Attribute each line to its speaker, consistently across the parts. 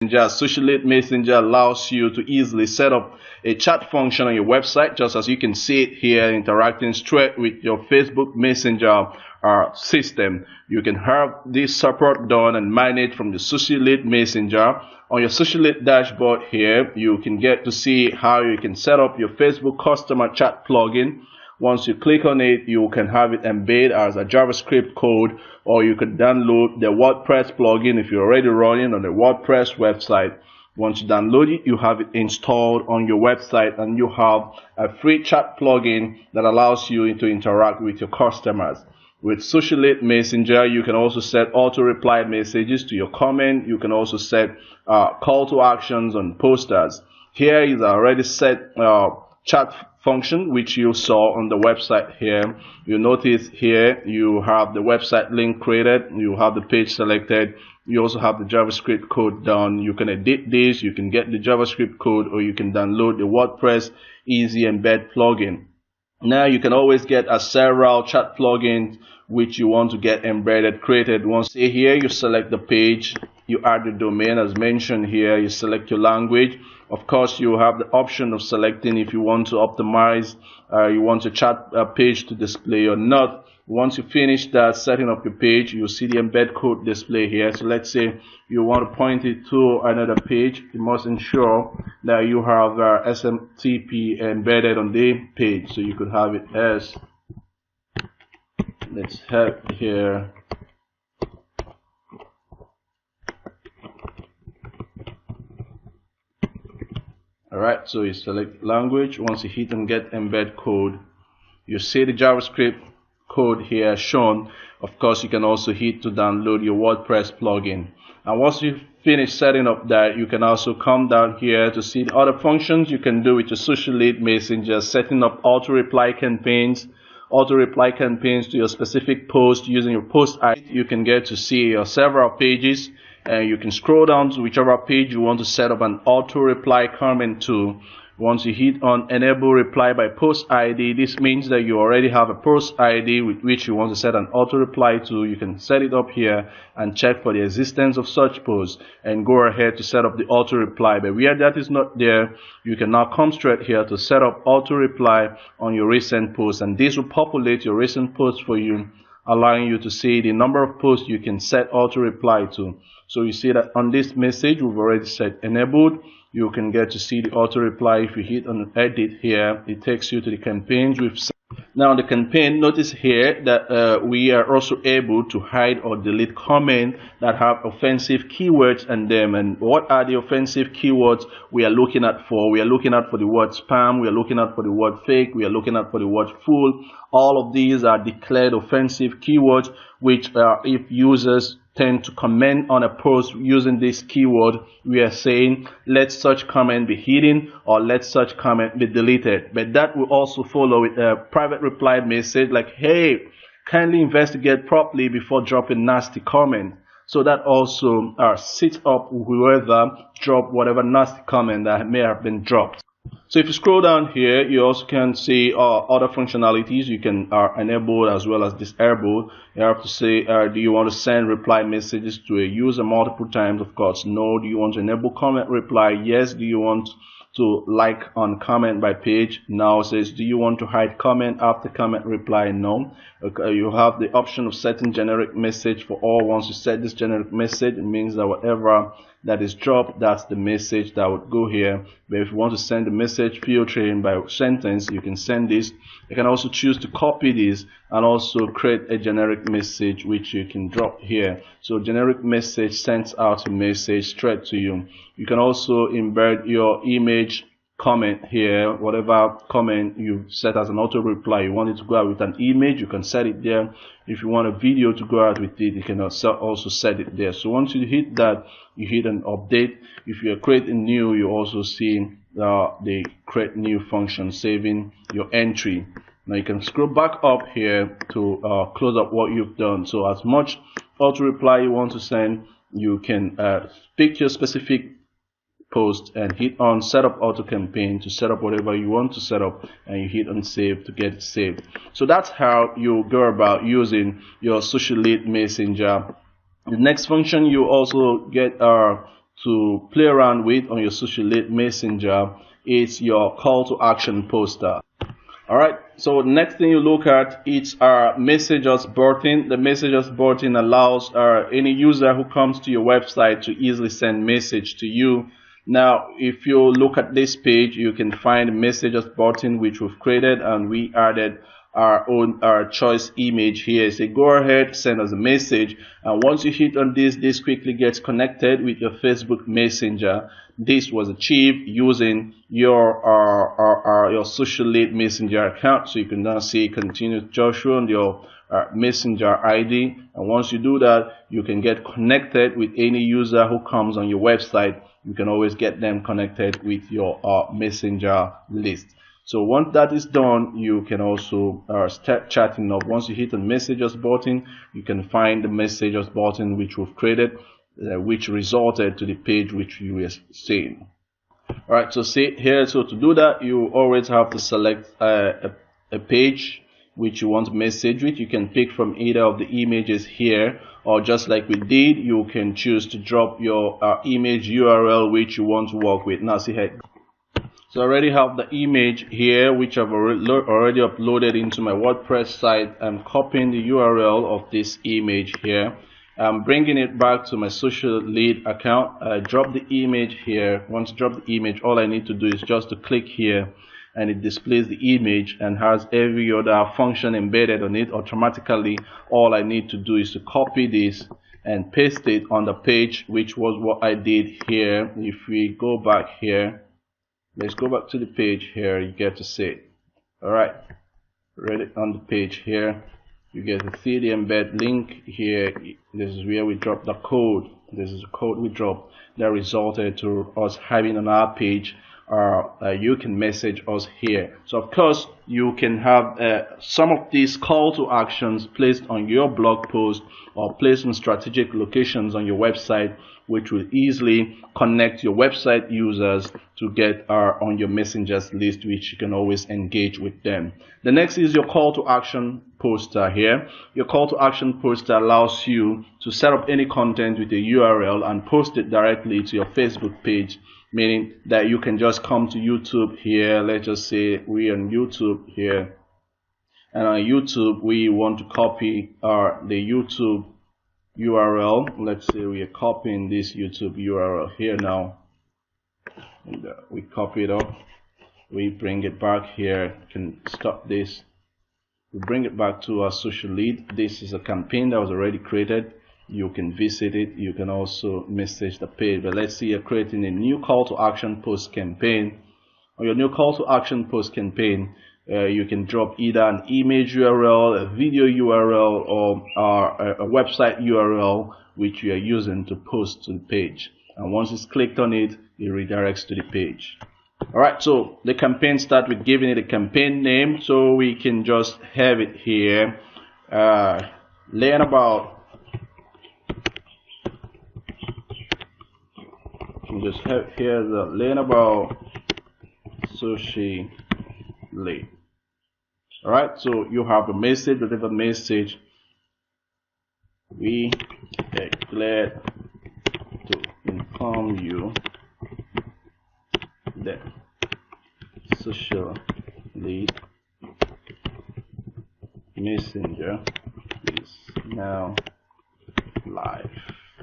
Speaker 1: SociLead Messenger allows you to easily set up a chat function on your website, just as you can see it here, interacting straight with your Facebook Messenger system. You can have this support done and managed from the SociLead Messenger. On your SociLead dashboard here, you can get to see how you can set up your Facebook customer chat plugin. Once you click on it, you can have it embed as a JavaScript code, or you could download the WordPress plugin if you're already running on the WordPress website. Once you download it, you have it installed on your website, and you have a free chat plugin that allows you to interact with your customers. With SociLead Messenger, you can also set auto-reply messages to your comment. You can also set call to actions on posters. Here is already set chat function, which you saw on the website here. You notice here you have the website link created, you have the page selected, you also have the JavaScript code done. You can edit this, you can get the JavaScript code, or you can download the WordPress Easy Embed plugin. Now you can always get several chat plugins which you want to get embedded created. Once here you select the page, you add the domain as mentioned here, you select your language. Of course, you have the option of selecting if you want to optimize, you want your chat page to display or not. Once you finish that setting up your page, you'll see the embed code display here. So let's say you want to point it to another page, you must ensure that you have SMTP embedded on the page. So you could have it as, let's have here, alright, so you select language. Once you hit and get embed code, you see the JavaScript code here shown. Of course, you can also hit to download your WordPress plugin. And once you finish setting up that, you can also come down here to see the other functions you can do with your SociLead Messenger, setting up auto-reply campaigns to your specific post using your post ID. You can get to see your several pages, and you can scroll down to whichever page you want to set up an auto reply comment to. Once you hit on enable reply by post ID, this means that you already have a post ID with which you want to set an auto reply to. You can set it up here and check for the existence of such posts and go ahead to set up the auto reply. But where that is not there, you can now come straight here to set up auto reply on your recent posts, and this will populate your recent posts for you, allowing you to see the number of posts you can set auto reply to. So you see that on this message we've already set enabled. You can get to see the auto reply. If you hit on edit here, it takes you to the campaigns we've set. Now on the campaign, notice here that we are also able to hide or delete comments that have offensive keywords in them. And what are the offensive keywords we are looking at for? We are looking at for the word spam, we are looking at for the word fake, we are looking at for the word full. All of these are declared offensive keywords, which if users tend to comment on a post using this keyword, we are saying let such comment be hidden or let such comment be deleted. But that will also follow with a private reply message like, hey, kindly investigate properly before dropping nasty comment. So that also sets up whoever dropped whatever nasty comment that may have been dropped. So if you scroll down here, you also can see other functionalities you can enable as well as disable. You have to say, do you want to send reply messages to a user multiple times? Of course, no. Do you want to enable comment reply? Yes. Do you want to like on comment by page? Now it says, do you want to hide comment after comment reply? No. Okay, you have the option of setting generic message for all. Once you set this generic message, it means that whatever that is dropped, that's the message that would go here. But if you want to send the message filtering by sentence, you can send this. You can also choose to copy this and also create a generic message which you can drop here. So generic message sends out a message straight to you. You can also embed your image comment here. Whatever comment you set as an auto reply, you want it to go out with an image, you can set it there. If you want a video to go out with it, you can also set it there. So once you hit that, you hit an update. If you're creating new, you also see the create new function, saving your entry. Now you can scroll back up here to close up what you've done. So as much auto reply you want to send, you can pick your specific post and hit on set up auto campaign to set up whatever you want to set up, and you hit on save to get it saved. So that's how you go about using your SociLead Messenger. The next function you also get to play around with on your SociLead messenger is your call to action poster. Alright, so next thing you look at, it's our messages button. The messages button allows any user who comes to your website to easily send message to you. Now, if you look at this page, you can find the messages button which we've created, and we added our choice image here. So go ahead, send us a message, and once you hit on this quickly gets connected with your Facebook Messenger. This was achieved using your SociLead Messenger account. So you can now see continue Joshua on your Messenger ID, and once you do that, you can get connected with any user who comes on your website. You can always get them connected with your Messenger list. So once that is done, you can also start chatting up. Once you hit the messages button, you can find the messages button which we've created, which resulted to the page which you were seeing. Alright, so see here, so to do that, you always have to select a page which you want to message with. You can pick from either of the images here, or just like we did, you can choose to drop your image URL which you want to work with. Now see here. So I already have the image here which I've already uploaded into my WordPress site. I'm copying the URL of this image here. I'm bringing it back to my SociLead account. I drop the image here. Once I drop the image, all I need to do is just to click here, and it displays the image and has every other function embedded on it automatically. All I need to do is to copy this and paste it on the page, which was what I did here. If we go back here, let's go back to the page here, you get to see it. Alright, ready on the page here, you get to see the embed link here. This is where we drop the code. This is the code we drop that resulted to us having on our page. You can message us here. So of course you can have some of these call to actions placed on your blog post or placed in strategic locations on your website, which will easily connect your website users to get on your messengers list, which you can always engage with them. The next is your call to action poster here. Your call to action poster allows you to set up any content with a URL and post it directly to your Facebook page, meaning that you can just come to YouTube here. Let's just say we're on YouTube here, and on YouTube we want to copy the YouTube URL. Let's say we are copying this YouTube URL here now, and we copy it up, we bring it back here. You can stop this, we bring it back to our SociLead. This is a campaign that was already created. You can visit it, you can also message the page. But let's say you're creating a new call to action post campaign. On your new call to action post campaign, you can drop either an image URL, a video URL, or a website URL which you are using to post to the page. And once it's clicked on it, it redirects to the page. Alright, so the campaign starts with giving it a campaign name. So we can just have it here, learn about, just have here the learn about SociLead. Alright, so you have a message, whatever message, we are glad to inform you that SociLead Messenger is now live.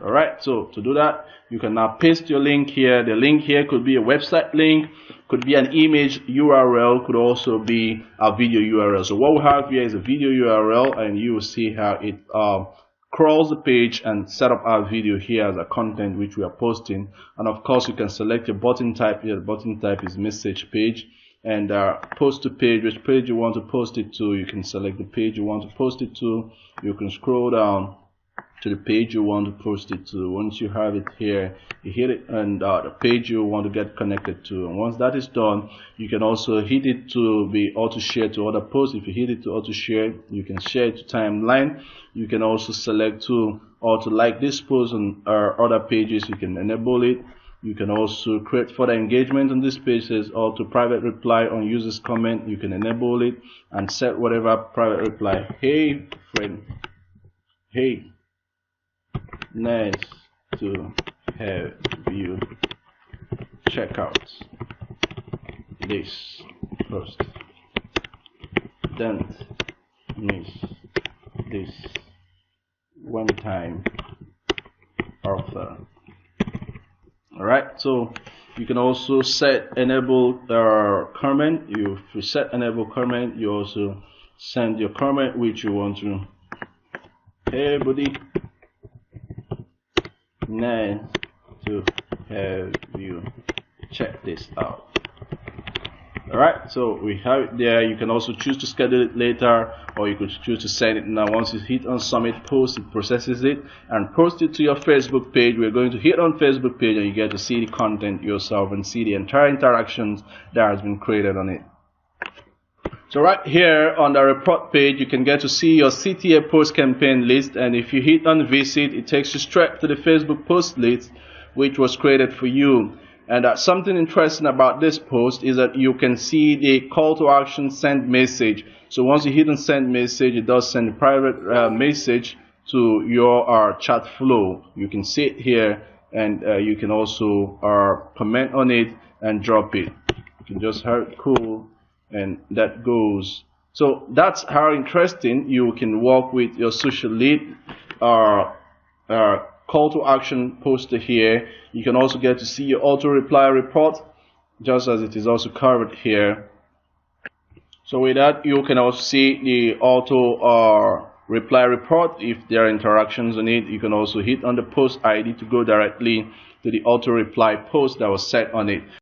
Speaker 1: Alright, so to do that, you can now paste your link here. The link here could be a website link, could be an image URL, could also be a video URL. So what we have here is a video URL, and you will see how it crawls the page and set up our video here as a content which we are posting. And of course you can select your button type here. The button type is message page, and post to page, which page you want to post it to. You can select the page you want to post it to. You can scroll down to the page you want to post it to. Once you have it here, you hit it and the page you want to get connected to. And once that is done, you can also hit it to be auto share to other posts. If you hit it to auto share, you can share it to timeline. You can also select to auto like this post on other pages. You can enable it. You can also create further engagement on this page. Says auto private reply on users comment. You can enable it and set whatever private reply. Hey friend, hey, nice to have you check out this post. Don't miss this one-time offer. Alright, so you can also set enable comment. If you set enable comment, you also send your comment which you want to. Hey buddy, nice to have you check this out. Alright, so we have it there. You can also choose to schedule it later, or you could choose to send it now. Once you hit on submit post, it processes it and posts it to your Facebook page. We're going to hit on Facebook page and you get to see the content yourself and see the entire interactions that has been created on it. So right here on the report page, you can get to see your CTA post campaign list, and if you hit on visit, it takes you straight to the Facebook post list which was created for you. And something interesting about this post is that you can see the call to action send message. So once you hit on send message, it does send a private message to your chat flow. You can see it here, and you can also comment on it and drop it. You can just hit cool, and that goes. So that's how interesting you can work with your SociLead call to action poster here. You can also get to see your auto reply report, just as it is also covered here. So with that, you can also see the auto reply report. If there are interactions on it, you can also hit on the post ID to go directly to the auto reply post that was set on it.